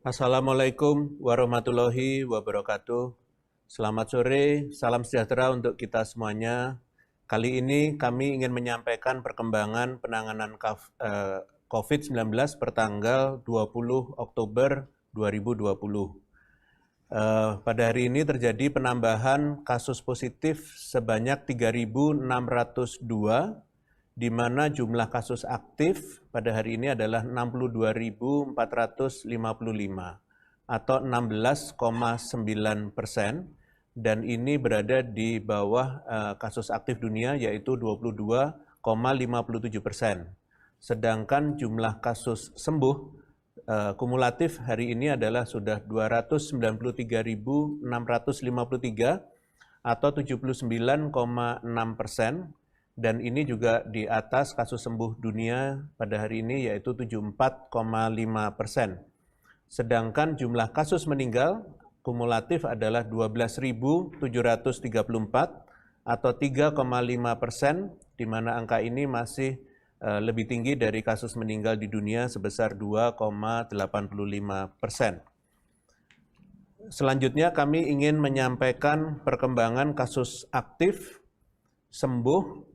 Assalamualaikum warahmatullahi wabarakatuh. Selamat sore, salam sejahtera untuk kita semuanya. Kali ini kami ingin menyampaikan perkembangan penanganan COVID-19 per tanggal 20 Oktober 2020. Pada hari ini terjadi penambahan kasus positif sebanyak 3.602, di mana jumlah kasus aktif pada hari ini adalah 62.455 atau 16,9%, dan ini berada di bawah kasus aktif dunia yaitu 22,57%. Sedangkan jumlah kasus sembuh kumulatif hari ini adalah sudah 293.653 atau 79,6%. Dan ini juga di atas kasus sembuh dunia pada hari ini yaitu 74,5%. Sedangkan jumlah kasus meninggal kumulatif adalah 12.734 atau 3,5%, di mana angka ini masih lebih tinggi dari kasus meninggal di dunia sebesar 2,85%. Selanjutnya kami ingin menyampaikan perkembangan kasus aktif, sembuh,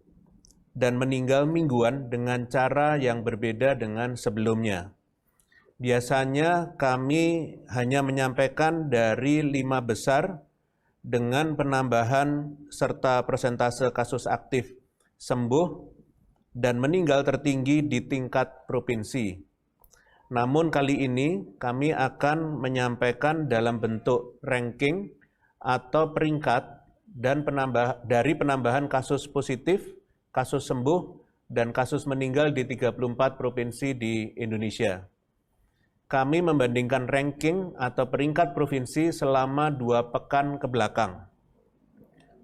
dan meninggal mingguan dengan cara yang berbeda dengan sebelumnya. Biasanya kami hanya menyampaikan dari 5 besar dengan penambahan serta persentase kasus aktif, sembuh, dan meninggal tertinggi di tingkat provinsi. Namun kali ini kami akan menyampaikan dalam bentuk ranking atau peringkat dan dari penambahan kasus positif, kasus sembuh, dan kasus meninggal di 34 provinsi di Indonesia. Kami membandingkan ranking atau peringkat provinsi selama 2 pekan ke belakang.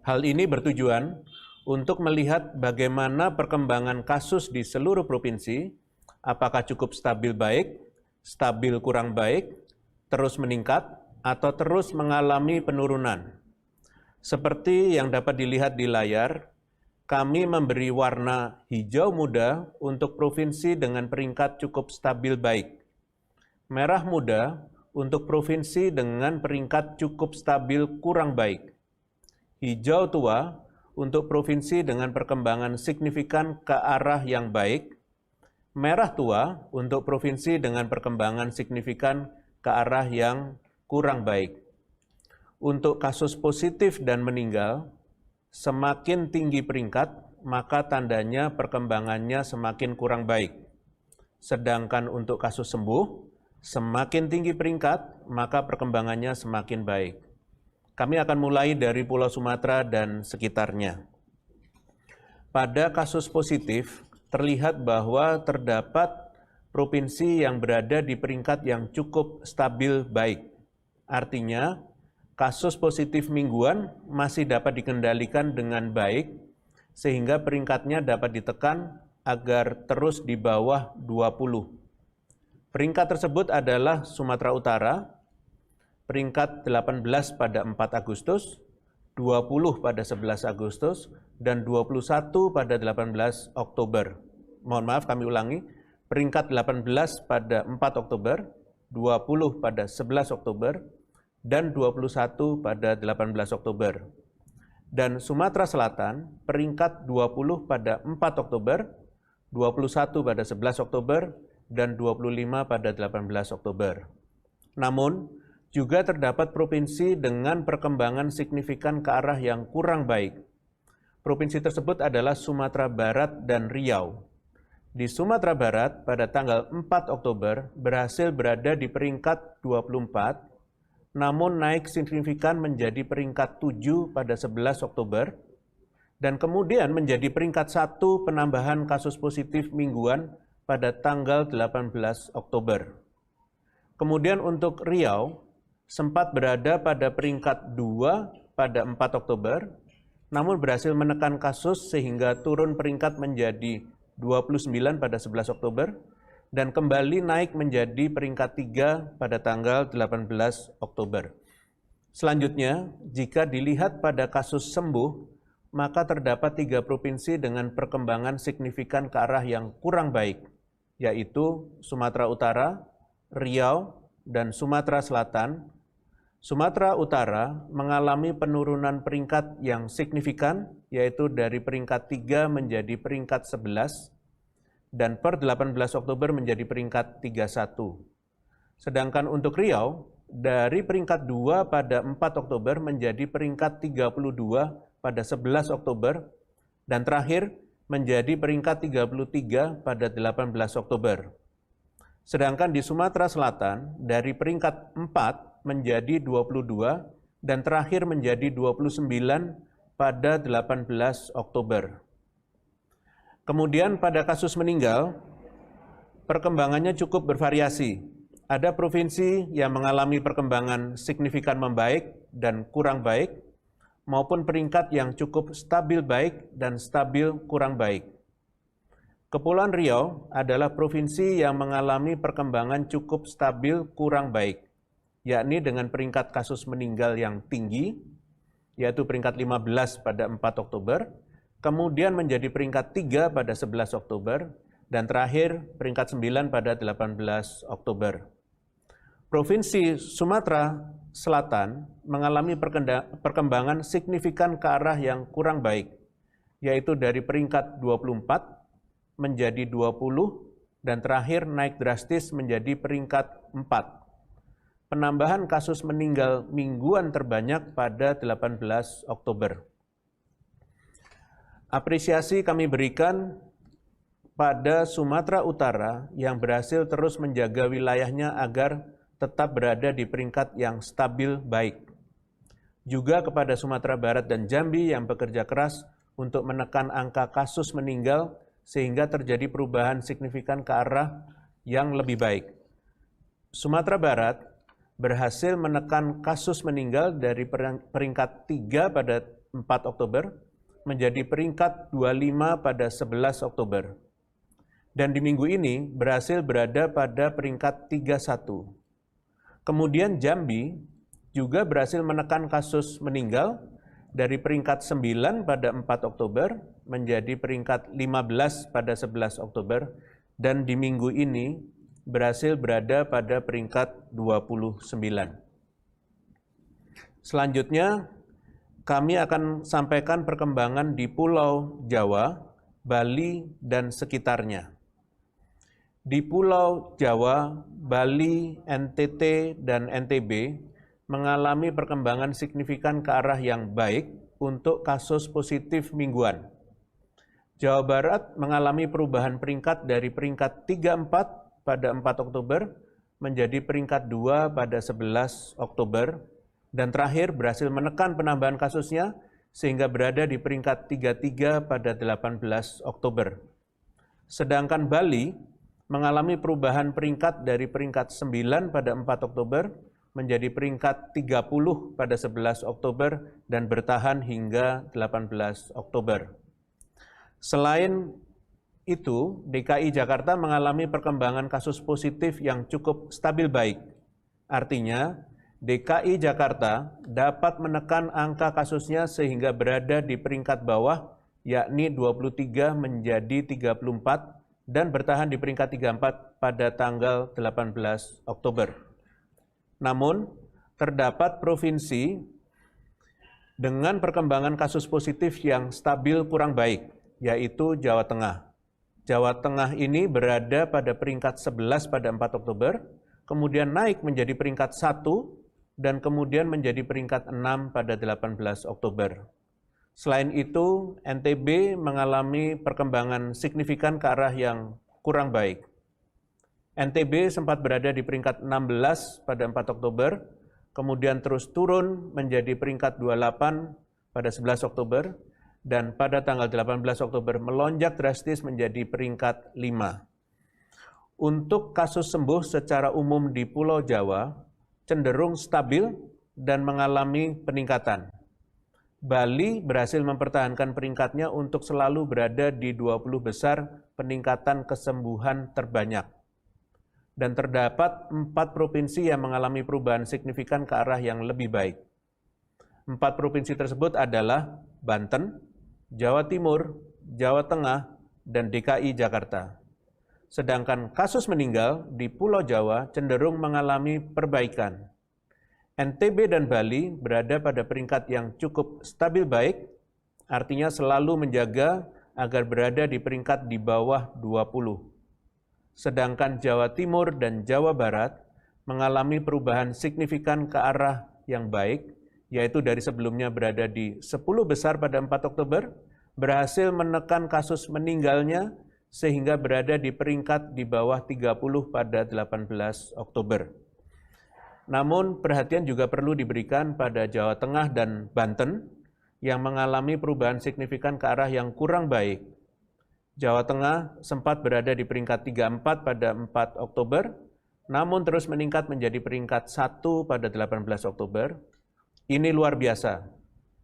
Hal ini bertujuan untuk melihat bagaimana perkembangan kasus di seluruh provinsi, apakah cukup stabil baik, stabil kurang baik, terus meningkat, atau terus mengalami penurunan. Seperti yang dapat dilihat di layar, kami memberi warna hijau muda untuk provinsi dengan peringkat cukup stabil baik, merah muda untuk provinsi dengan peringkat cukup stabil kurang baik, hijau tua untuk provinsi dengan perkembangan signifikan ke arah yang baik, merah tua untuk provinsi dengan perkembangan signifikan ke arah yang kurang baik. Untuk kasus positif dan meninggal, semakin tinggi peringkat, maka tandanya perkembangannya semakin kurang baik. Sedangkan untuk kasus sembuh, semakin tinggi peringkat, maka perkembangannya semakin baik. Kami akan mulai dari Pulau Sumatera dan sekitarnya. Pada kasus positif, terlihat bahwa terdapat provinsi yang berada di peringkat yang cukup stabil baik. Artinya, kasus positif mingguan masih dapat dikendalikan dengan baik, sehingga peringkatnya dapat ditekan agar terus di bawah 20. Peringkat tersebut adalah Sumatera Utara, peringkat 18 pada 4 Agustus, 20 pada 11 Agustus, dan 21 pada 18 Oktober. Mohon maaf, kami ulangi, peringkat 18 pada 4 Oktober, 20 pada 11 Oktober, dan 21 pada 18 Oktober. Dan Sumatera Selatan peringkat 20 pada 4 Oktober, 21 pada 11 Oktober, dan 25 pada 18 Oktober. Namun, juga terdapat provinsi dengan perkembangan signifikan ke arah yang kurang baik. Provinsi tersebut adalah Sumatera Barat dan Riau. Di Sumatera Barat pada tanggal 4 Oktober berhasil berada di peringkat 24, namun naik signifikan menjadi peringkat 7 pada 11 Oktober, dan kemudian menjadi peringkat 1 penambahan kasus positif mingguan pada tanggal 18 Oktober. Kemudian untuk Riau, sempat berada pada peringkat 2 pada 4 Oktober, namun berhasil menekan kasus sehingga turun peringkat menjadi 29 pada 11 Oktober, dan kembali naik menjadi peringkat 3 pada tanggal 18 Oktober. Selanjutnya, jika dilihat pada kasus sembuh, maka terdapat 3 provinsi dengan perkembangan signifikan ke arah yang kurang baik, yaitu Sumatera Utara, Riau, dan Sumatera Selatan, Sumatera Utara mengalami penurunan peringkat yang signifikan, yaitu dari peringkat 3 menjadi peringkat 11, dan per 18 Oktober menjadi peringkat 31. Sedangkan untuk Riau, dari peringkat 2 pada 4 Oktober menjadi peringkat 32 pada 11 Oktober, dan terakhir menjadi peringkat 33 pada 18 Oktober. Sedangkan di Sumatera Selatan, dari peringkat 4 menjadi 22 dan terakhir menjadi 29 pada 18 Oktober. Kemudian pada kasus meninggal, perkembangannya cukup bervariasi. Ada provinsi yang mengalami perkembangan signifikan membaik dan kurang baik, maupun peringkat yang cukup stabil baik dan stabil kurang baik. Kepulauan Riau adalah provinsi yang mengalami perkembangan cukup stabil kurang baik, yakni dengan peringkat kasus meninggal yang tinggi, yaitu peringkat 15 pada 4 Oktober, kemudian menjadi peringkat 3 pada 11 Oktober, dan terakhir peringkat 9 pada 18 Oktober. Provinsi Sumatera Selatan mengalami perkembangan signifikan ke arah yang kurang baik, yaitu dari peringkat 24 menjadi 20, dan terakhir naik drastis menjadi peringkat 4. Penambahan kasus meninggal mingguan terbanyak pada 18 Oktober. Apresiasi kami berikan pada Sumatera Utara yang berhasil terus menjaga wilayahnya agar tetap berada di peringkat yang stabil baik. Juga kepada Sumatera Barat dan Jambi yang bekerja keras untuk menekan angka kasus meninggal sehingga terjadi perubahan signifikan ke arah yang lebih baik. Sumatera Barat berhasil menekan kasus meninggal dari peringkat 3 pada 4 Oktober menjadi peringkat 25 pada 11 Oktober. Dan di minggu ini berhasil berada pada peringkat 31. Kemudian Jambi juga berhasil menekan kasus meninggal dari peringkat 9 pada 4 Oktober menjadi peringkat 15 pada 11 Oktober, dan di minggu ini berhasil berada pada peringkat 29. Selanjutnya, kami akan sampaikan perkembangan di Pulau Jawa, Bali, dan sekitarnya. Di Pulau Jawa, Bali, NTT, dan NTB mengalami perkembangan signifikan ke arah yang baik untuk kasus positif mingguan. Jawa Barat mengalami perubahan peringkat dari peringkat 34 pada 4 Oktober menjadi peringkat 2 pada 11 Oktober, dan terakhir berhasil menekan penambahan kasusnya sehingga berada di peringkat 33 pada 18 Oktober. Sedangkan Bali mengalami perubahan peringkat dari peringkat 9 pada 4 Oktober menjadi peringkat 30 pada 11 Oktober dan bertahan hingga 18 Oktober. Selain itu, DKI Jakarta mengalami perkembangan kasus positif yang cukup stabil baik. Artinya, DKI Jakarta dapat menekan angka kasusnya sehingga berada di peringkat bawah, yakni 23 menjadi 34, dan bertahan di peringkat 34 pada tanggal 18 Oktober. Namun, terdapat provinsi dengan perkembangan kasus positif yang stabil kurang baik, yaitu Jawa Tengah. Jawa Tengah ini berada pada peringkat 11 pada 4 Oktober, kemudian naik menjadi peringkat 1, dan kemudian menjadi peringkat 6 pada 18 Oktober. Selain itu, NTB mengalami perkembangan signifikan ke arah yang kurang baik. NTB sempat berada di peringkat 16 pada 4 Oktober, kemudian terus turun menjadi peringkat 28 pada 11 Oktober, dan pada tanggal 18 Oktober melonjak drastis menjadi peringkat 5. Untuk kasus sembuh secara umum di Pulau Jawa cenderung stabil dan mengalami peningkatan. Bali berhasil mempertahankan peringkatnya untuk selalu berada di 20 besar peningkatan kesembuhan terbanyak. Dan terdapat 4 provinsi yang mengalami perubahan signifikan ke arah yang lebih baik. 4 provinsi tersebut adalah Banten, Jawa Timur, Jawa Tengah, dan DKI Jakarta. sedangkan kasus meninggal di Pulau Jawa cenderung mengalami perbaikan. NTB dan Bali berada pada peringkat yang cukup stabil baik, artinya selalu menjaga agar berada di peringkat di bawah 20. Sedangkan Jawa Timur dan Jawa Barat mengalami perubahan signifikan ke arah yang baik, yaitu dari sebelumnya berada di 10 besar pada 4 Oktober, berhasil menekan kasus meninggalnya sehingga berada di peringkat di bawah 30 pada 18 Oktober. Namun perhatian juga perlu diberikan pada Jawa Tengah dan Banten yang mengalami perubahan signifikan ke arah yang kurang baik. Jawa Tengah sempat berada di peringkat 34 pada 4 Oktober, namun terus meningkat menjadi peringkat 1 pada 18 Oktober. Ini luar biasa.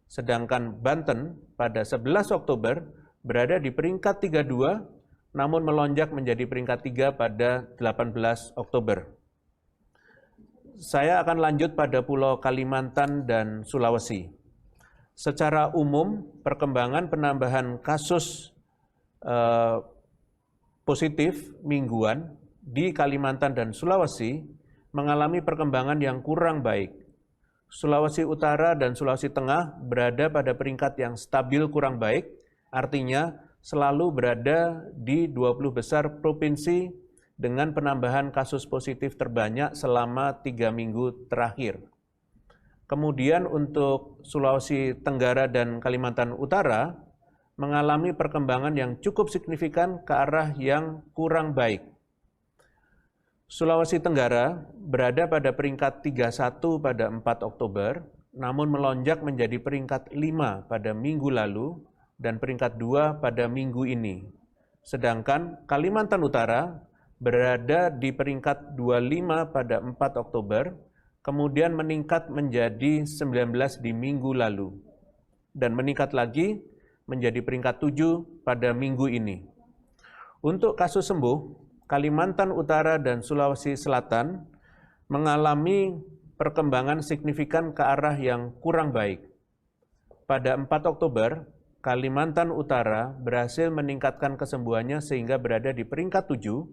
Sedangkan Banten pada 11 Oktober berada di peringkat 32, namun melonjak menjadi peringkat 3 pada 18 Oktober. Saya akan lanjut pada Pulau Kalimantan dan Sulawesi. Secara umum, perkembangan penambahan kasus positif mingguan di Kalimantan dan Sulawesi mengalami perkembangan yang kurang baik. Sulawesi Utara dan Sulawesi Tengah berada pada peringkat yang stabil kurang baik, artinya selalu berada di 20 besar provinsi dengan penambahan kasus positif terbanyak selama 3 minggu terakhir. Kemudian untuk Sulawesi Tenggara dan Kalimantan Utara mengalami perkembangan yang cukup signifikan ke arah yang kurang baik. Sulawesi Tenggara berada pada peringkat 31 pada 4 Oktober, namun melonjak menjadi peringkat 5 pada minggu lalu dan peringkat 2 pada minggu ini. Sedangkan Kalimantan Utara berada di peringkat 25 pada 4 Oktober, kemudian meningkat menjadi 19 di minggu lalu, dan meningkat lagi menjadi peringkat 7 pada minggu ini. Untuk kasus sembuh, Kalimantan Utara dan Sulawesi Selatan mengalami perkembangan signifikan ke arah yang kurang baik. Pada 4 Oktober, Kalimantan Utara berhasil meningkatkan kesembuhannya sehingga berada di peringkat 7,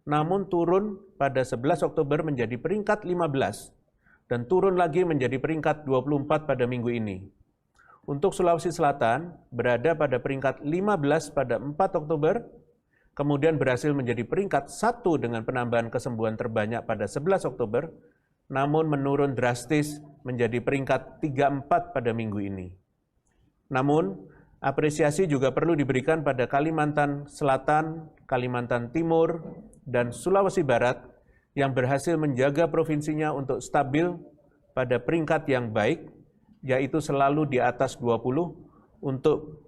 namun turun pada 11 Oktober menjadi peringkat 15, dan turun lagi menjadi peringkat 24 pada minggu ini. Untuk Sulawesi Selatan, berada pada peringkat 15 pada 4 Oktober, kemudian berhasil menjadi peringkat 1 dengan penambahan kesembuhan terbanyak pada 11 Oktober, namun menurun drastis menjadi peringkat 34 pada minggu ini. Namun, apresiasi juga perlu diberikan pada Kalimantan Selatan, Kalimantan Timur, dan Sulawesi Barat yang berhasil menjaga provinsinya untuk stabil pada peringkat yang baik, yaitu selalu di atas 20 untuk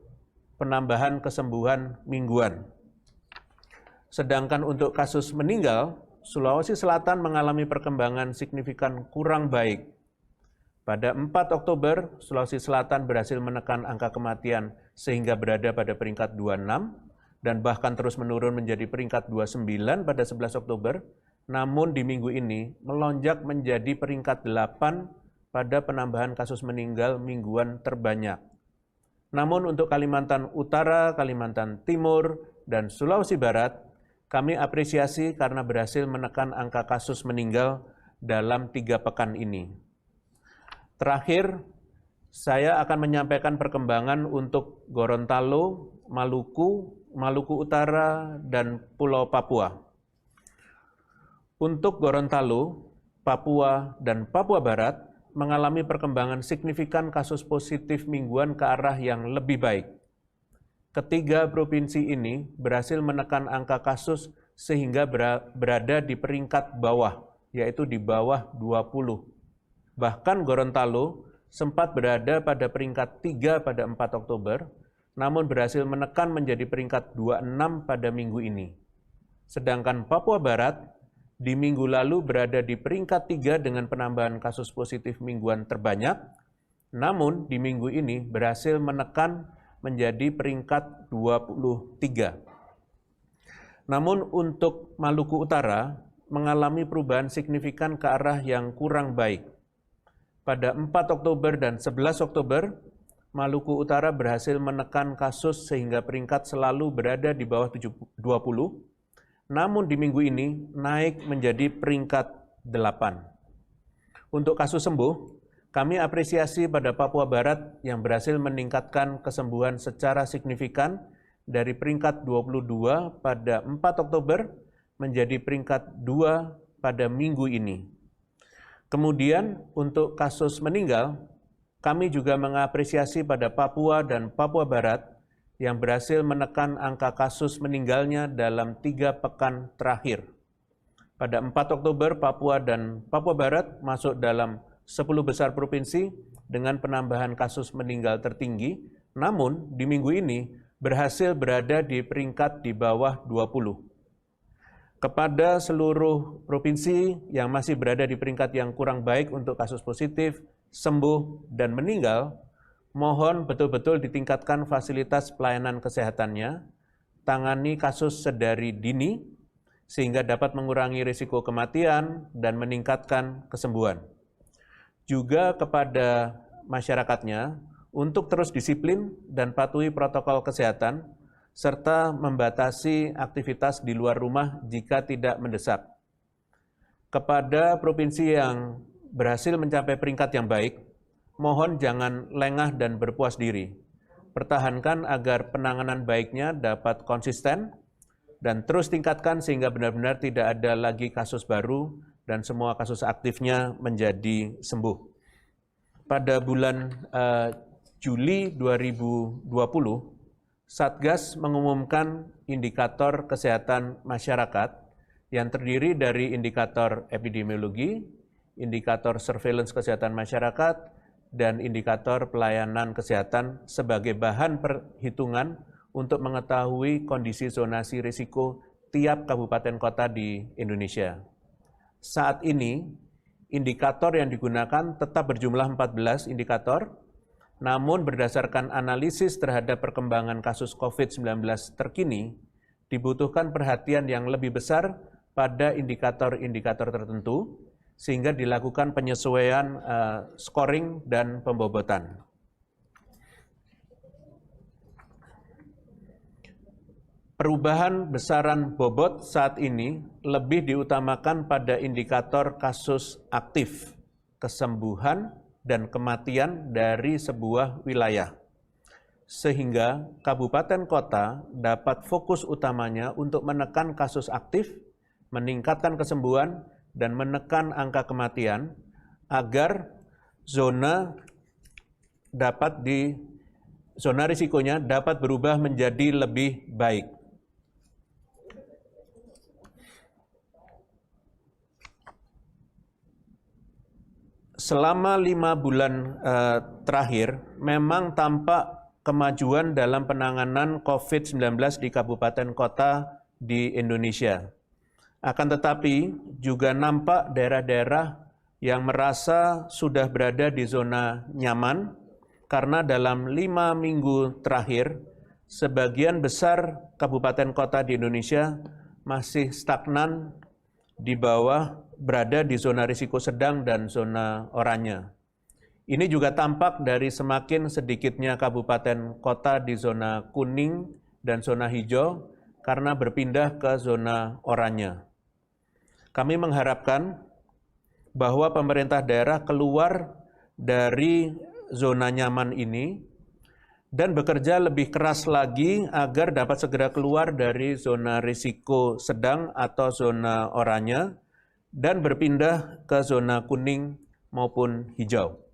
penambahan kesembuhan mingguan. Sedangkan untuk kasus meninggal, Sulawesi Selatan mengalami perkembangan signifikan kurang baik. Pada 4 Oktober, Sulawesi Selatan berhasil menekan angka kematian sehingga berada pada peringkat 26 dan bahkan terus menurun menjadi peringkat 29 pada 11 Oktober, namun di minggu ini melonjak menjadi peringkat 8 pada penambahan kasus meninggal mingguan terbanyak. Namun untuk Kalimantan Utara, Kalimantan Timur, dan Sulawesi Barat, kami apresiasi karena berhasil menekan angka kasus meninggal dalam 3 pekan ini. Terakhir, saya akan menyampaikan perkembangan untuk Gorontalo, Maluku, Maluku Utara, dan Pulau Papua. Untuk Gorontalo, Papua, dan Papua Barat mengalami perkembangan signifikan kasus positif mingguan ke arah yang lebih baik. Ketiga provinsi ini berhasil menekan angka kasus sehingga berada di peringkat bawah, yaitu di bawah 20. Bahkan Gorontalo sempat berada pada peringkat 3 pada 4 Oktober, namun berhasil menekan menjadi peringkat 26 pada minggu ini. Sedangkan Papua Barat di minggu lalu berada di peringkat 3 dengan penambahan kasus positif mingguan terbanyak, namun di minggu ini berhasil menekan menjadi peringkat 23. Namun untuk Maluku Utara mengalami perubahan signifikan ke arah yang kurang baik. Pada 4 Oktober dan 11 Oktober, Maluku Utara berhasil menekan kasus sehingga peringkat selalu berada di bawah 20, namun di minggu ini naik menjadi peringkat 8. Untuk kasus sembuh, kami apresiasi pada Papua Barat yang berhasil meningkatkan kesembuhan secara signifikan dari peringkat 22 pada 4 Oktober menjadi peringkat 2 pada minggu ini. Kemudian untuk kasus meninggal, kami juga mengapresiasi pada Papua dan Papua Barat yang berhasil menekan angka kasus meninggalnya dalam 3 pekan terakhir. Pada 4 Oktober, Papua dan Papua Barat masuk dalam 10 besar provinsi dengan penambahan kasus meninggal tertinggi, namun di minggu ini berhasil berada di peringkat di bawah 20. Kepada seluruh provinsi yang masih berada di peringkat yang kurang baik untuk kasus positif, sembuh, dan meninggal, mohon betul-betul ditingkatkan fasilitas pelayanan kesehatannya, tangani kasus sedari dini, sehingga dapat mengurangi risiko kematian dan meningkatkan kesembuhan. Juga kepada masyarakatnya, untuk terus disiplin dan patuhi protokol kesehatan, serta membatasi aktivitas di luar rumah jika tidak mendesak. Kepada provinsi yang berhasil mencapai peringkat yang baik, mohon jangan lengah dan berpuas diri. Pertahankan agar penanganan baiknya dapat konsisten dan terus tingkatkan sehingga benar-benar tidak ada lagi kasus baru dan semua kasus aktifnya menjadi sembuh. Pada bulan Juli 2020, Satgas mengumumkan indikator kesehatan masyarakat yang terdiri dari indikator epidemiologi, indikator surveillance kesehatan masyarakat, dan indikator pelayanan kesehatan sebagai bahan perhitungan untuk mengetahui kondisi zonasi risiko tiap kabupaten kota di Indonesia. Saat ini, indikator yang digunakan tetap berjumlah 14 indikator, namun berdasarkan analisis terhadap perkembangan kasus COVID-19 terkini, dibutuhkan perhatian yang lebih besar pada indikator-indikator tertentu, sehingga dilakukan penyesuaian scoring dan pembobotan. Perubahan besaran bobot saat ini lebih diutamakan pada indikator kasus aktif, kesembuhan, dan kematian dari sebuah wilayah, sehingga kabupaten kota dapat fokus utamanya untuk menekan kasus aktif, meningkatkan kesembuhan, dan menekan angka kematian agar zona risikonya dapat berubah menjadi lebih baik. Selama 5 bulan terakhir, memang tampak kemajuan dalam penanganan COVID-19 di kabupaten kota di Indonesia. Akan tetapi, juga nampak daerah-daerah yang merasa sudah berada di zona nyaman, karena dalam 5 minggu terakhir, sebagian besar kabupaten kota di Indonesia masih stagnan di bawah, berada di zona risiko sedang dan zona oranye. Ini juga tampak dari semakin sedikitnya kabupaten kota di zona kuning dan zona hijau karena berpindah ke zona oranye. Kami mengharapkan bahwa pemerintah daerah keluar dari zona nyaman ini dan bekerja lebih keras lagi agar dapat segera keluar dari zona risiko sedang atau zona oranye dan berpindah ke zona kuning maupun hijau.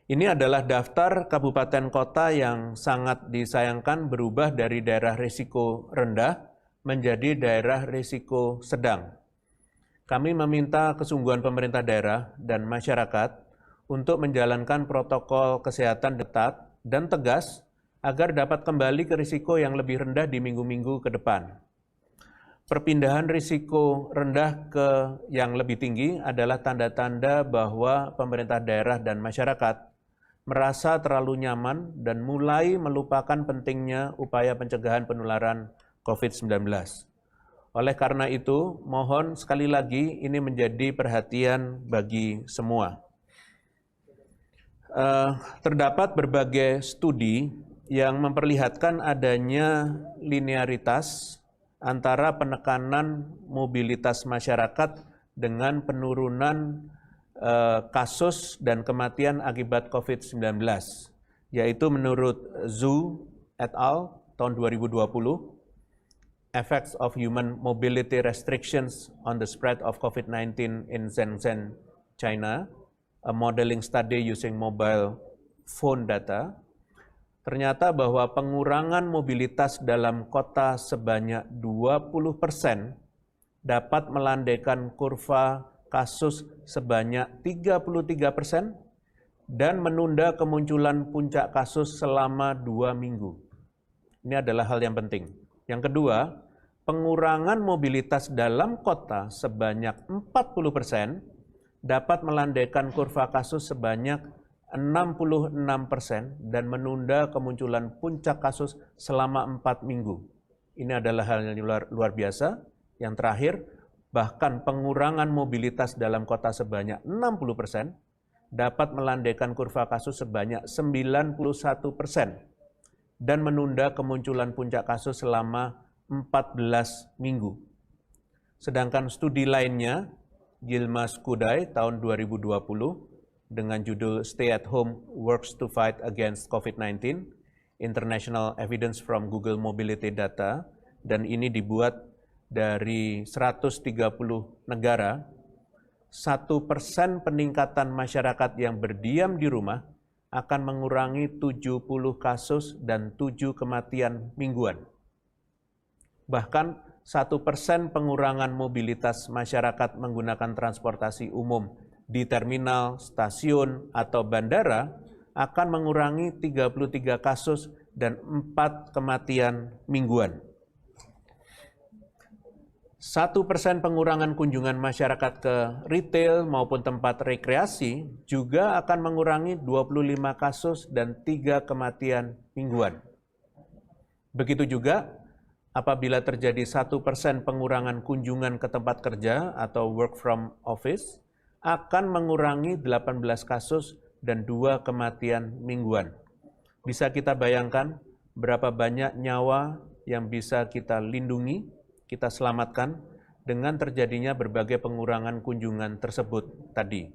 Ini adalah daftar kabupaten kota yang sangat disayangkan berubah dari daerah risiko rendah menjadi daerah risiko sedang. Kami meminta kesungguhan pemerintah daerah dan masyarakat untuk menjalankan protokol kesehatan ketat dan tegas agar dapat kembali ke risiko yang lebih rendah di minggu-minggu ke depan. Perpindahan risiko rendah ke yang lebih tinggi adalah tanda-tanda bahwa pemerintah daerah dan masyarakat merasa terlalu nyaman dan mulai melupakan pentingnya upaya pencegahan penularan COVID-19. Oleh karena itu, mohon sekali lagi ini menjadi perhatian bagi semua. Terdapat berbagai studi yang memperlihatkan adanya linearitas antara penekanan mobilitas masyarakat dengan penurunan kasus dan kematian akibat COVID-19, yaitu menurut Zhu et al. Tahun 2020, Effects of Human Mobility Restrictions on the Spread of COVID-19 in Shenzhen, China, a modeling study using mobile phone data, ternyata bahwa pengurangan mobilitas dalam kota sebanyak 20% dapat melandaikan kurva kasus sebanyak 33% dan menunda kemunculan puncak kasus selama 2 minggu. Ini adalah hal yang penting. Yang kedua, pengurangan mobilitas dalam kota sebanyak 40% dapat melandaikan kurva kasus sebanyak 66% dan menunda kemunculan puncak kasus selama 4 minggu. Ini adalah hal yang luar biasa. Yang terakhir, bahkan pengurangan mobilitas dalam kota sebanyak 60% dapat melandaikan kurva kasus sebanyak 91% dan menunda kemunculan puncak kasus selama 14 minggu. Sedangkan studi lainnya, Yilmaz Kudai tahun 2020, dengan judul Stay at Home Works to Fight Against COVID-19, International Evidence from Google Mobility Data, dan ini dibuat dari 130 negara, 1% peningkatan masyarakat yang berdiam di rumah akan mengurangi 70 kasus dan 7 kematian mingguan. Bahkan 1% pengurangan mobilitas masyarakat menggunakan transportasi umum di terminal, stasiun, atau bandara akan mengurangi 33 kasus dan 4 kematian mingguan. 1% pengurangan kunjungan masyarakat ke retail maupun tempat rekreasi juga akan mengurangi 25 kasus dan 3 kematian mingguan. Begitu juga apabila terjadi 1% pengurangan kunjungan ke tempat kerja atau work from office, akan mengurangi 18 kasus dan 2 kematian mingguan. Bisa kita bayangkan berapa banyak nyawa yang bisa kita lindungi, kita selamatkan dengan terjadinya berbagai pengurangan kunjungan tersebut tadi.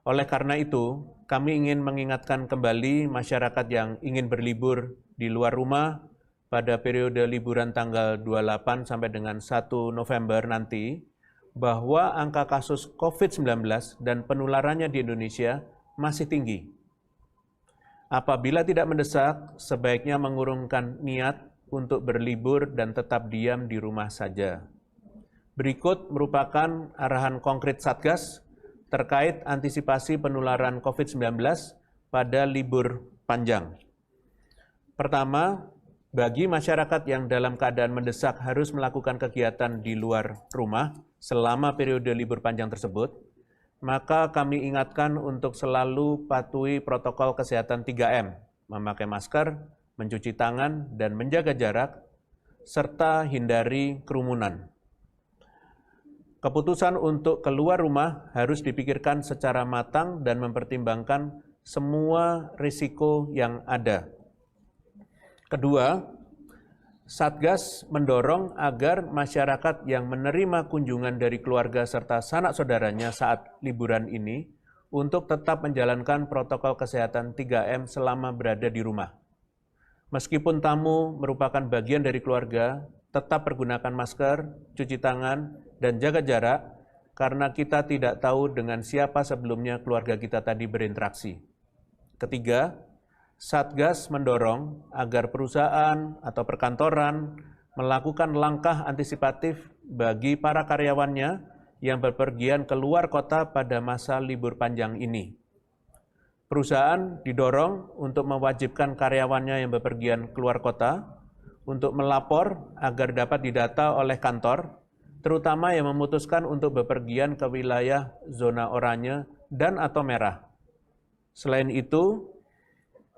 Oleh karena itu, kami ingin mengingatkan kembali masyarakat yang ingin berlibur di luar rumah pada periode liburan tanggal 28 sampai dengan 1 November nanti, bahwa angka kasus COVID-19 dan penularannya di Indonesia masih tinggi. Apabila tidak mendesak, sebaiknya mengurungkan niat untuk berlibur dan tetap diam di rumah saja. Berikut merupakan arahan konkret Satgas terkait antisipasi penularan COVID-19 pada libur panjang. Pertama, bagi masyarakat yang dalam keadaan mendesak harus melakukan kegiatan di luar rumah selama periode libur panjang tersebut, maka kami ingatkan untuk selalu patuhi protokol kesehatan 3M, memakai masker, mencuci tangan, dan menjaga jarak, serta hindari kerumunan. Keputusan untuk keluar rumah harus dipikirkan secara matang dan mempertimbangkan semua risiko yang ada. Kedua, Satgas mendorong agar masyarakat yang menerima kunjungan dari keluarga serta sanak saudaranya saat liburan ini untuk tetap menjalankan protokol kesehatan 3M selama berada di rumah. Meskipun tamu merupakan bagian dari keluarga, tetap pergunakan masker, cuci tangan, dan jaga jarak karena kita tidak tahu dengan siapa sebelumnya keluarga kita tadi berinteraksi. Ketiga, Satgas mendorong agar perusahaan atau perkantoran melakukan langkah antisipatif bagi para karyawannya yang bepergian keluar kota pada masa libur panjang ini. Perusahaan didorong untuk mewajibkan karyawannya yang bepergian keluar kota untuk melapor agar dapat didata oleh kantor, terutama yang memutuskan untuk bepergian ke wilayah zona oranye dan atau merah. Selain itu,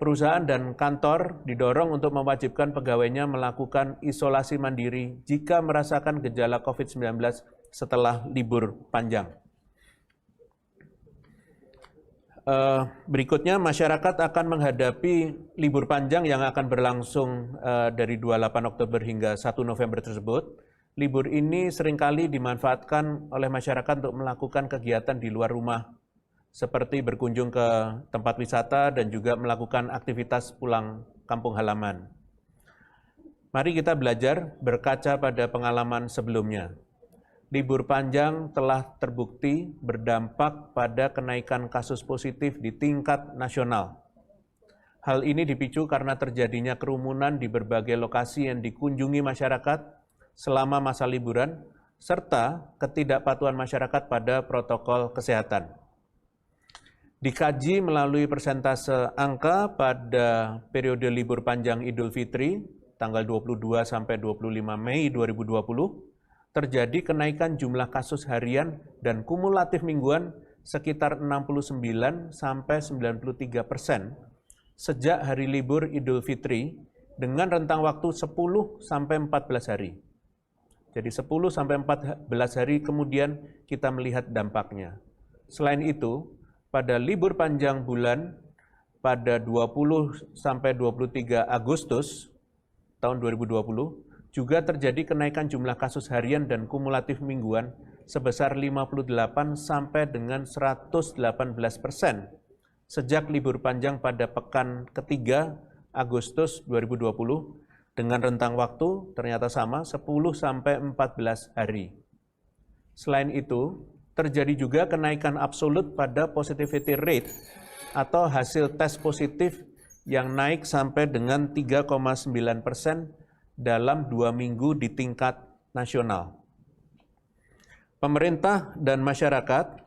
perusahaan dan kantor didorong untuk mewajibkan pegawainya melakukan isolasi mandiri jika merasakan gejala COVID-19 setelah libur panjang. Berikutnya, masyarakat akan menghadapi libur panjang yang akan berlangsung dari 28 Oktober hingga 1 November tersebut. Libur ini seringkali dimanfaatkan oleh masyarakat untuk melakukan kegiatan di luar rumah, seperti berkunjung ke tempat wisata dan juga melakukan aktivitas pulang kampung halaman. Mari kita belajar berkaca pada pengalaman sebelumnya. Libur panjang telah terbukti berdampak pada kenaikan kasus positif di tingkat nasional. Hal ini dipicu karena terjadinya kerumunan di berbagai lokasi yang dikunjungi masyarakat selama masa liburan, serta ketidakpatuhan masyarakat pada protokol kesehatan. Dikaji melalui persentase angka pada periode libur panjang Idul Fitri, tanggal 22 sampai 25 Mei 2020, terjadi kenaikan jumlah kasus harian dan kumulatif mingguan sekitar 69 sampai 93% sejak hari libur Idul Fitri dengan rentang waktu 10 sampai 14 hari. Jadi 10 sampai 14 hari kemudian kita melihat dampaknya. Selain itu, pada libur panjang bulan pada 20 sampai 23 Agustus tahun 2020 juga terjadi kenaikan jumlah kasus harian dan kumulatif mingguan sebesar 58 sampai dengan 118% sejak libur panjang pada pekan ketiga Agustus 2020 dengan rentang waktu ternyata sama 10 sampai 14 hari. Selain itu, terjadi juga kenaikan absolut pada positivity rate atau hasil tes positif yang naik sampai dengan 3,9% dalam 2 minggu di tingkat nasional. Pemerintah dan masyarakat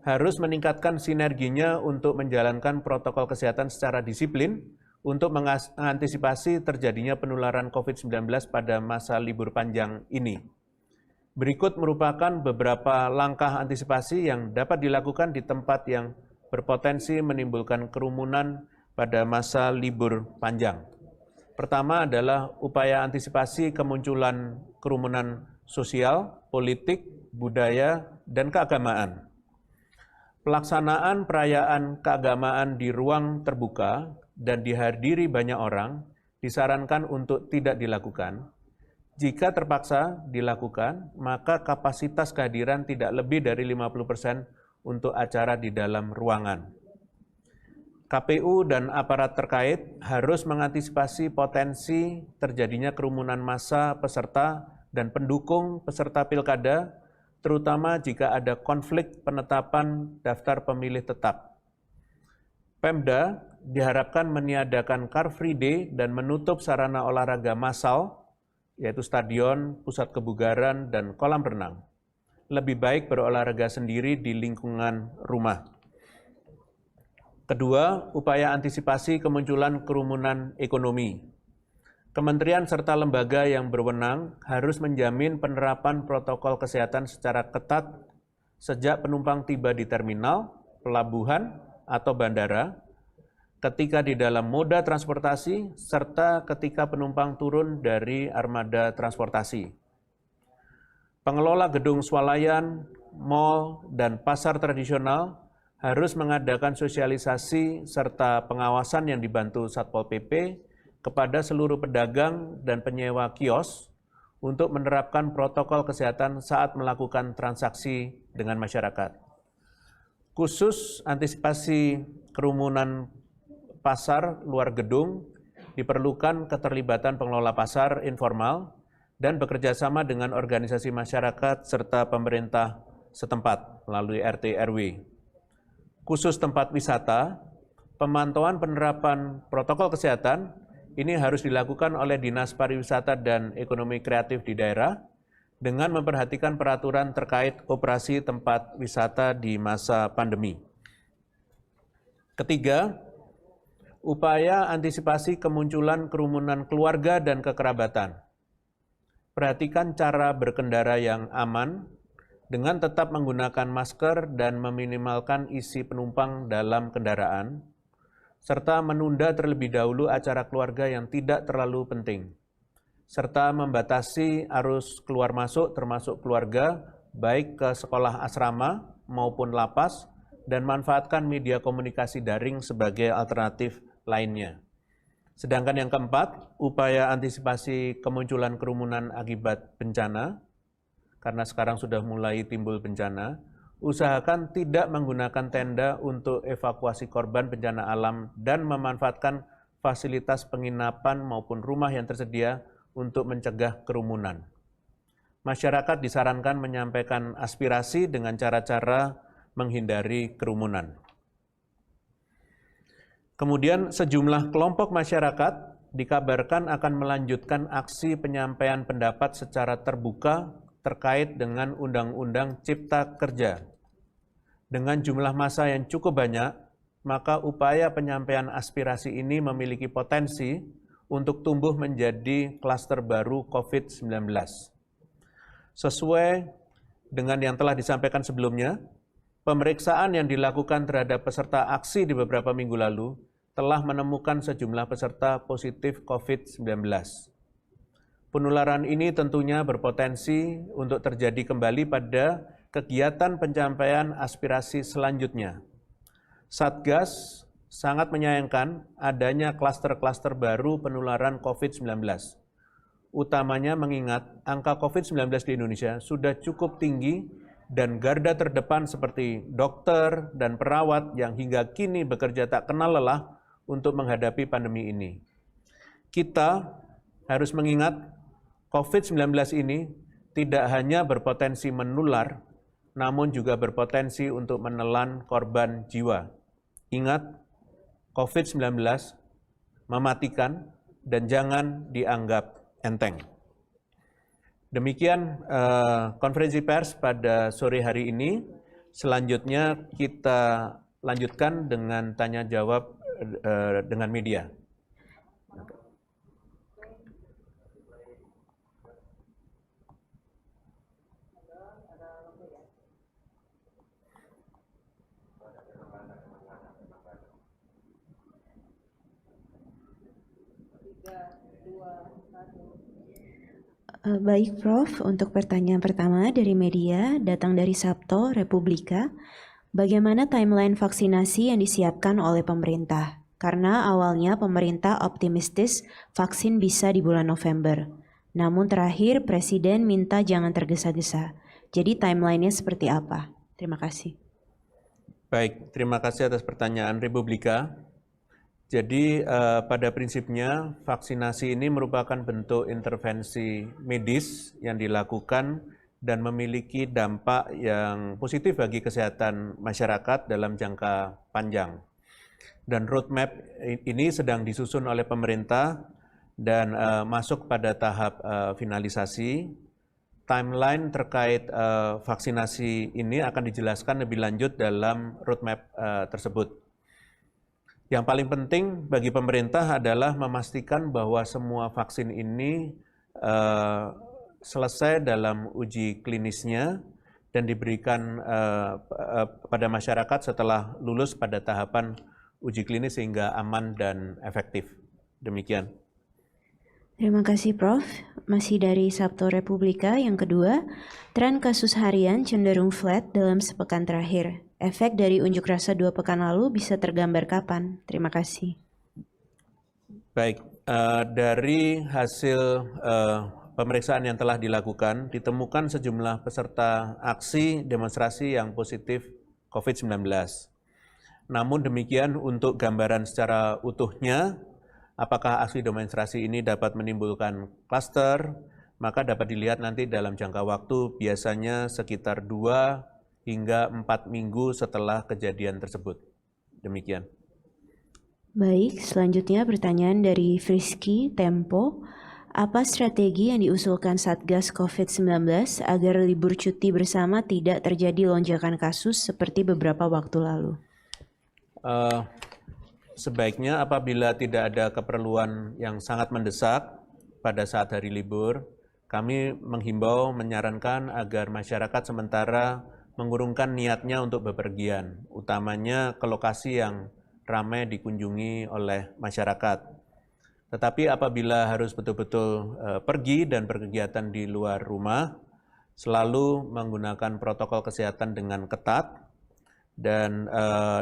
harus meningkatkan sinerginya untuk menjalankan protokol kesehatan secara disiplin untuk mengantisipasi terjadinya penularan COVID-19 pada masa libur panjang ini. Berikut merupakan beberapa langkah antisipasi yang dapat dilakukan di tempat yang berpotensi menimbulkan kerumunan pada masa libur panjang. Pertama adalah upaya antisipasi kemunculan kerumunan sosial, politik, budaya, dan keagamaan. Pelaksanaan perayaan keagamaan di ruang terbuka dan dihadiri banyak orang disarankan untuk tidak dilakukan. Jika terpaksa dilakukan, maka kapasitas kehadiran tidak lebih dari 50% untuk acara di dalam ruangan. KPU dan aparat terkait harus mengantisipasi potensi terjadinya kerumunan massa peserta dan pendukung peserta pilkada, terutama jika ada konflik penetapan daftar pemilih tetap. Pemda diharapkan meniadakan Car Free Day dan menutup sarana olahraga massal, yaitu stadion, pusat kebugaran, dan kolam renang. Lebih baik berolahraga sendiri di lingkungan rumah. Kedua, upaya antisipasi kemunculan kerumunan ekonomi. Kementerian serta lembaga yang berwenang harus menjamin penerapan protokol kesehatan secara ketat sejak penumpang tiba di terminal, pelabuhan, atau bandara, ketika di dalam moda transportasi, serta ketika penumpang turun dari armada transportasi. Pengelola gedung swalayan, mal, dan pasar tradisional harus mengadakan sosialisasi serta pengawasan yang dibantu Satpol PP kepada seluruh pedagang dan penyewa kios untuk menerapkan protokol kesehatan saat melakukan transaksi dengan masyarakat. Khusus antisipasi kerumunan pasar luar gedung, diperlukan keterlibatan pengelola pasar informal dan bekerjasama dengan organisasi masyarakat serta pemerintah setempat melalui RT RW. Khusus tempat wisata, pemantauan penerapan protokol kesehatan ini harus dilakukan oleh Dinas Pariwisata dan Ekonomi Kreatif di daerah dengan memperhatikan peraturan terkait operasi tempat wisata di masa pandemi. Ketiga, upaya antisipasi kemunculan kerumunan keluarga dan kekerabatan. Perhatikan cara berkendara yang aman, dengan tetap menggunakan masker dan meminimalkan isi penumpang dalam kendaraan, serta menunda terlebih dahulu acara keluarga yang tidak terlalu penting, serta membatasi arus keluar masuk termasuk keluarga, baik ke sekolah asrama maupun lapas, dan manfaatkan media komunikasi daring sebagai alternatif lainnya. Sedangkan yang keempat, upaya antisipasi kemunculan kerumunan akibat bencana, karena sekarang sudah mulai timbul bencana, usahakan tidak menggunakan tenda untuk evakuasi korban bencana alam dan memanfaatkan fasilitas penginapan maupun rumah yang tersedia untuk mencegah kerumunan. Masyarakat disarankan menyampaikan aspirasi dengan cara-cara menghindari kerumunan. Kemudian sejumlah kelompok masyarakat dikabarkan akan melanjutkan aksi penyampaian pendapat secara terbuka terkait dengan Undang-Undang Cipta Kerja. Dengan jumlah massa yang cukup banyak, maka upaya penyampaian aspirasi ini memiliki potensi untuk tumbuh menjadi klaster baru COVID-19. Sesuai dengan yang telah disampaikan sebelumnya, pemeriksaan yang dilakukan terhadap peserta aksi di beberapa minggu lalu telah menemukan sejumlah peserta positif COVID-19. Penularan ini tentunya berpotensi untuk terjadi kembali pada kegiatan penyampaian aspirasi selanjutnya. Satgas sangat menyayangkan adanya klaster-klaster baru penularan COVID-19. Utamanya mengingat angka COVID-19 di Indonesia sudah cukup tinggi dan garda terdepan seperti dokter dan perawat yang hingga kini bekerja tak kenal lelah untuk menghadapi pandemi ini. Kita harus mengingat COVID-19 ini tidak hanya berpotensi menular, namun juga berpotensi untuk menelan korban jiwa. Ingat, COVID-19 mematikan dan jangan dianggap enteng. Demikian konferensi pers pada sore hari ini. Selanjutnya kita lanjutkan dengan tanya jawab dengan media. Baik Prof, untuk pertanyaan pertama dari media, datang dari Sabto, Republika. Bagaimana timeline vaksinasi yang disiapkan oleh pemerintah? Karena awalnya pemerintah optimistis vaksin bisa di bulan November. Namun terakhir Presiden minta jangan tergesa-gesa. Jadi timeline-nya seperti apa? Terima kasih. Baik, terima kasih atas pertanyaan Republika. Jadi pada prinsipnya vaksinasi ini merupakan bentuk intervensi medis yang dilakukan dan memiliki dampak yang positif bagi kesehatan masyarakat dalam jangka panjang. Dan roadmap ini sedang disusun oleh pemerintah dan masuk pada tahap finalisasi. Timeline terkait vaksinasi ini akan dijelaskan lebih lanjut dalam roadmap tersebut. Yang paling penting bagi pemerintah adalah memastikan bahwa semua vaksin ini selesai dalam uji klinisnya dan diberikan pada masyarakat setelah lulus pada tahapan uji klinis sehingga aman dan efektif. Demikian. Terima kasih Prof. Masih dari Sabto Republika yang kedua, tren kasus harian cenderung flat dalam sepekan terakhir. Efek dari unjuk rasa 2 pekan lalu bisa tergambar kapan? Terima kasih. Baik, dari hasil pemeriksaan yang telah dilakukan, ditemukan sejumlah peserta aksi demonstrasi yang positif COVID-19. Namun demikian untuk gambaran secara utuhnya, apakah aksi demonstrasi ini dapat menimbulkan klaster, maka dapat dilihat nanti dalam jangka waktu biasanya sekitar 2 hingga 4 minggu setelah kejadian tersebut. Demikian. Baik, selanjutnya pertanyaan dari Frisky Tempo. Apa strategi yang diusulkan Satgas COVID-19 agar libur cuti bersama tidak terjadi lonjakan kasus seperti beberapa waktu lalu? Sebaiknya apabila tidak ada keperluan yang sangat mendesak pada saat hari libur, kami menghimbau, menyarankan agar masyarakat sementara mengurungkan niatnya untuk bepergian, utamanya ke lokasi yang ramai dikunjungi oleh masyarakat. Tetapi apabila harus betul-betul pergi dan berkegiatan di luar rumah, selalu menggunakan protokol kesehatan dengan ketat dan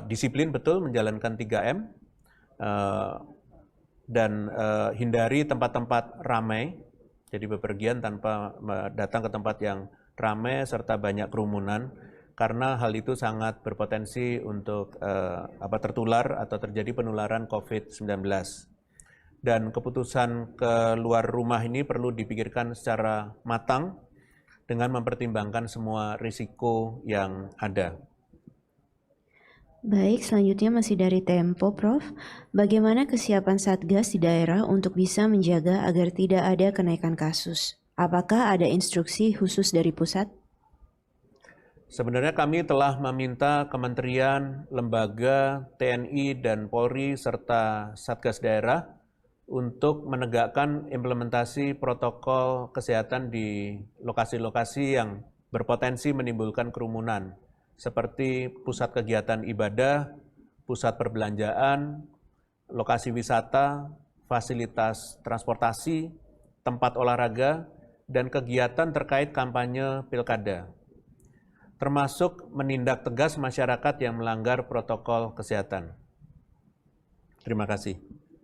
disiplin betul menjalankan 3M, dan hindari tempat-tempat ramai, jadi bepergian tanpa datang ke tempat yang ramai serta banyak kerumunan, karena hal itu sangat berpotensi untuk tertular atau terjadi penularan COVID-19. Dan keputusan keluar rumah ini perlu dipikirkan secara matang dengan mempertimbangkan semua risiko yang ada. Baik, selanjutnya masih dari Tempo, Prof. Bagaimana kesiapan Satgas di daerah untuk bisa menjaga agar tidak ada kenaikan kasus? Apakah ada instruksi khusus dari pusat? Sebenarnya kami telah meminta kementerian, lembaga, TNI, dan Polri, serta Satgas daerah untuk menegakkan implementasi protokol kesehatan di lokasi-lokasi yang berpotensi menimbulkan kerumunan, seperti pusat kegiatan ibadah, pusat perbelanjaan, lokasi wisata, fasilitas transportasi, tempat olahraga, dan kegiatan terkait kampanye pilkada, termasuk menindak tegas masyarakat yang melanggar protokol kesehatan. Terima kasih.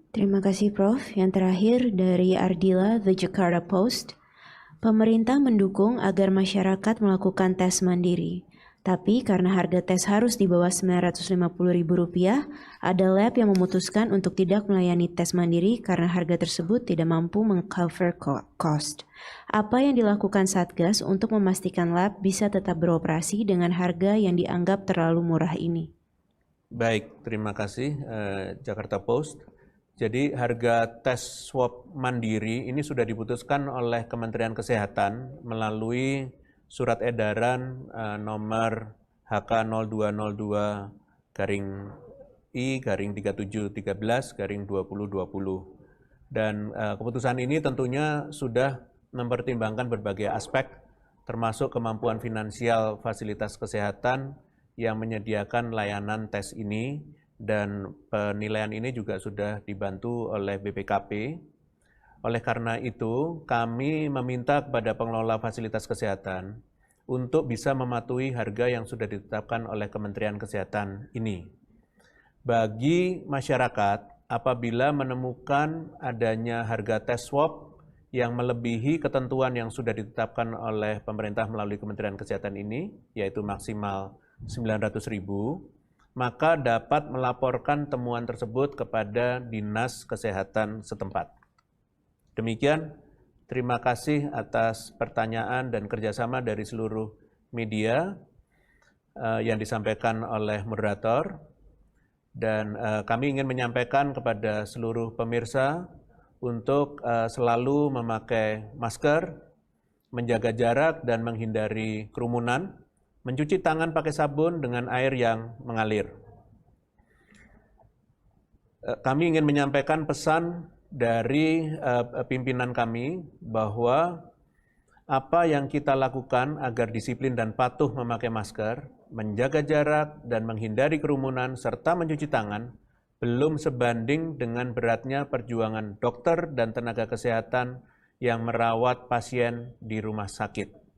Terima kasih, Prof. Yang terakhir dari Ardila, The Jakarta Post. Pemerintah mendukung agar masyarakat melakukan tes mandiri. Tapi karena harga tes harus di bawah Rp950.000, ada lab yang memutuskan untuk tidak melayani tes mandiri karena harga tersebut tidak mampu meng-cover cost. Apa yang dilakukan Satgas untuk memastikan lab bisa tetap beroperasi dengan harga yang dianggap terlalu murah ini? Baik, terima kasih Jakarta Post. Jadi harga tes swab mandiri ini sudah diputuskan oleh Kementerian Kesehatan melalui surat edaran nomor HK02-I-3713-2020. Dan keputusan ini tentunya sudah mempertimbangkan berbagai aspek, termasuk kemampuan finansial fasilitas kesehatan yang menyediakan layanan tes ini, dan penilaian ini juga sudah dibantu oleh BPKP. Oleh karena itu, kami meminta kepada pengelola fasilitas kesehatan untuk bisa mematuhi harga yang sudah ditetapkan oleh Kementerian Kesehatan ini. Bagi masyarakat, apabila menemukan adanya harga tes swab yang melebihi ketentuan yang sudah ditetapkan oleh pemerintah melalui Kementerian Kesehatan ini, yaitu maksimal Rp900.000, maka dapat melaporkan temuan tersebut kepada Dinas Kesehatan setempat. Demikian, terima kasih atas pertanyaan dan kerjasama dari seluruh media yang disampaikan oleh moderator. Dan kami ingin menyampaikan kepada seluruh pemirsa untuk selalu memakai masker, menjaga jarak dan menghindari kerumunan, mencuci tangan pakai sabun dengan air yang mengalir. Kami ingin menyampaikan pesan dari pimpinan kami bahwa apa yang kita lakukan agar disiplin dan patuh memakai masker, menjaga jarak dan menghindari kerumunan serta mencuci tangan belum sebanding dengan beratnya perjuangan dokter dan tenaga kesehatan yang merawat pasien di rumah sakit.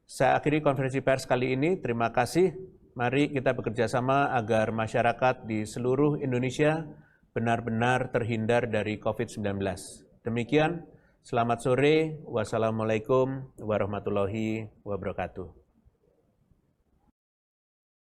Saya akhiri konferensi pers kali ini. Terima kasih. Mari kita bekerja sama agar masyarakat di seluruh Indonesia benar-benar terhindar dari COVID-19. Demikian, selamat sore. Wassalamualaikum warahmatullahi wabarakatuh.